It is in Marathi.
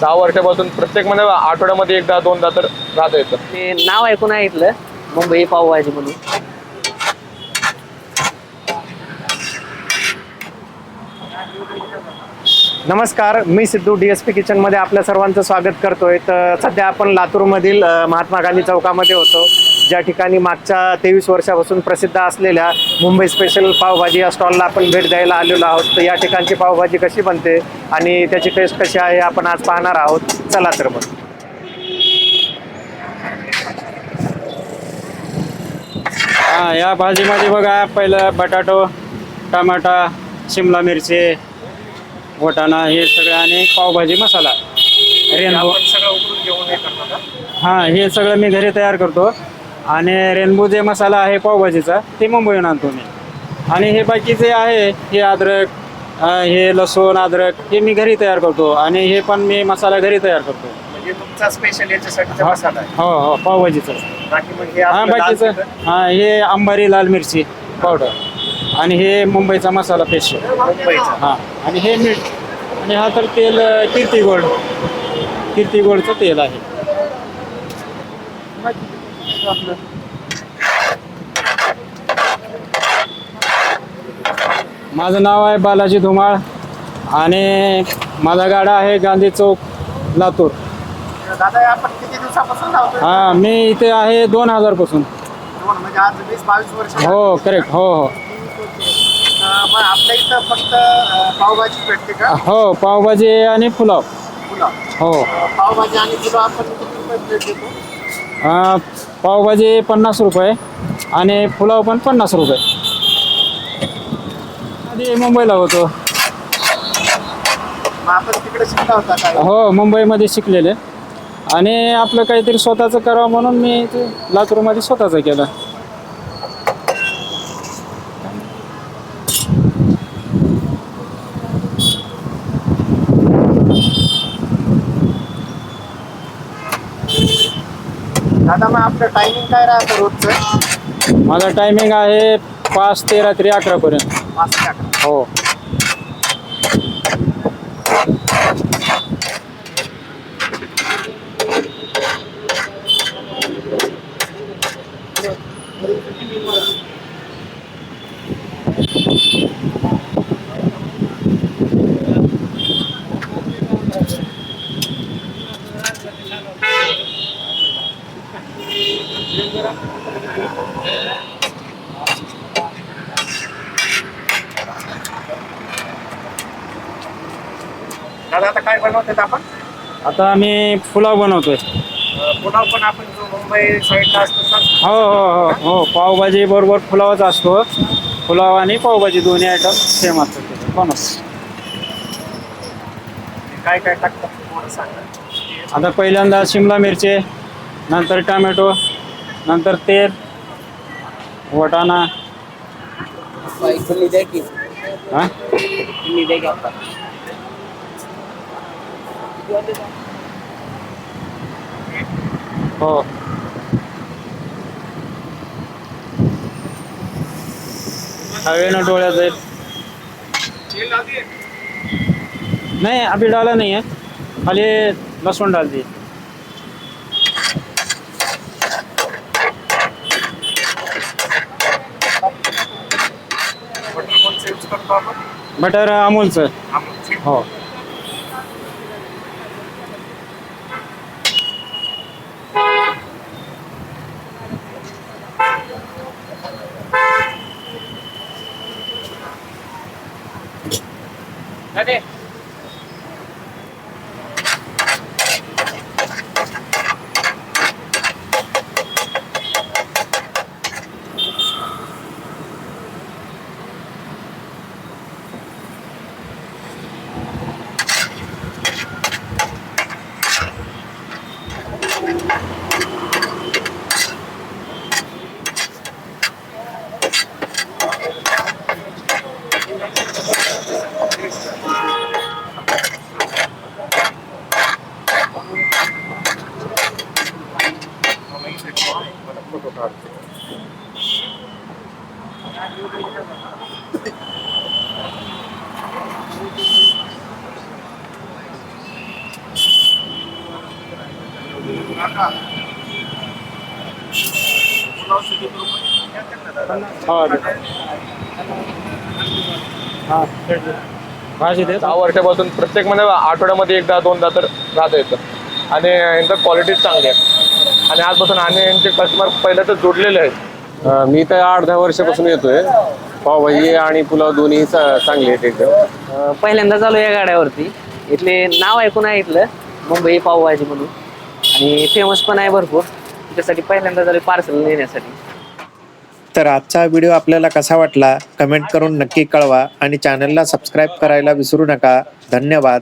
10 वर्षापासून प्रत्येक म्हणजे आठवड्यामध्ये एकदा दोनदा तर राहता येतं. ते नाव ऐकून ऐकलं मुंबई पावभाजी म्हणून. नमस्कार, मी सिद्धू DSP किचनमध्ये आपल्या सर्वांचं स्वागत करतोय. तर सध्या आपण लातूरमधील महात्मा गांधी चौकामध्ये होतो, ज्या ठिकाणी मागच्या 23 वर्षापासून प्रसिद्ध असलेल्या मुंबई स्पेशल पावभाजी या स्टॉलला आपण भेट द्यायला आलेलो आहोत. तर या ठिकाणची पावभाजी कशी बनते आणि त्याची टेस्ट कशी आहे आपण आज पाहणार आहोत. चला तर मग. या भाजीमध्ये बघा, पहिलं बटाटो, टमाटा, शिमला मिरची, वाटाणा हे सगळं आणि पावभाजी मसाला रेनबो. हां, हे सगळं मी घरी तयार करतो. आणि रेनबो जे मसाला आहे पावभाजीचा ते मुंबईहून आणतो मी. आणि हे बाकीचे आहे हे अद्रक, हे लसूण अद्रक हे मी घरी तयार करतो. आणि हे पण मी मसाला घरी तयार करतो. म्हणजे तुमचा स्पेशल याच्यासाठी मसाला आहे? हो हो, पावभाजीचा. बाकी म्हणजे हां, बाकीचं हां, हे अंबारी लाल मिरची पावडर आणि हे मुंबईचा मसाला पेस्ट. मुंबईचा. हां, आणि हे मीठ. आणि हा तर तेल कीर्ती गोल्डचं तेल आहे. माझं नाव आहे बालाजी धुमाळ आणि माझा गाडा आहे गांधी चौक, लातूर. दादा आपण किती दिवसापासून लावतोय? हां, मी इथे आहे 2000 पासून. म्हणजे आज 20-22 वर्ष. हो, करेक्ट. हो हो मग आपल्या इथं फक्त पावभाजी भेटते का? हो, पावभाजी आणि पुलाव. पुलाव. हो, पावभाजी आणि पुलाव आपण किती रुपये प्लेट देतो? पावभाजी 50 रुपये आणि पुलाव पण 50 रुपये. आधी मुंबईला होतो. मग आपण तिकडे शिकला होता काय? हो, मुंबईमध्ये शिकलेले. आणि आपलं काहीतरी स्वतःचं करावं म्हणून मी इथे लातूरमध्ये स्वतःचं केलं. दादा मग आपलं टायमिंग काय राहतं रोजचं? माझा टायमिंग आहे 5 ते रात्री 11 पर्यंत. 5 ते 11. हो. दादा आता काय बनवतात आपण? आता आम्ही पुलाव बनवतोय. पुलाव पण आपण जो मुंबई साईडला असतो सर? हो हो हो हो, पावभाजी बरोबर पुलावच असतो. पुलाव आणि पावभाजी दोन्ही आयटम सेम असतात. बनवतो. काय काय टाकतात थोडं सांगा. आता पहिल्यांदा शिमला मिरची, नंतर टमॅटो, नंतर तेल, वाटाणा. हां, हो. हवेनं डोळ्यात जाईल. नहीं, अभी डाला नहीं है, खाली लहसुन डाल दिए. बटर अमूलचं. हो. भाजी देत 10 वर्षापासून प्रत्येक म्हणजे आठवड्यामध्ये एकदा दोनदा तर राहता येतं आणि यांचं क्वालिटी चांगली आहे आणि आजपासून आणि यांचे कस्टमर पहिले तर जोडलेले आहेत. मी तर 8-10 वर्षापासून येतोय. पावभाजी आणि पुलाव दोन्ही चांगले आहेत एकदम. पहिल्यांदा चालू या गाड्यावरती. इथले नाव ऐकून आहे इथलं मुंबई पावभाजी म्हणून आणि फेमस पण आहे भरपूर. त्यासाठी पहिल्यांदा चालू पार्सल नेण्यासाठी. तर आजचा व्हिडिओ आपल्याला कसा वाटला कमेंट करून नक्की कळवा आणि चॅनलला सबस्क्राईब करायला विसरू नका. धन्यवाद.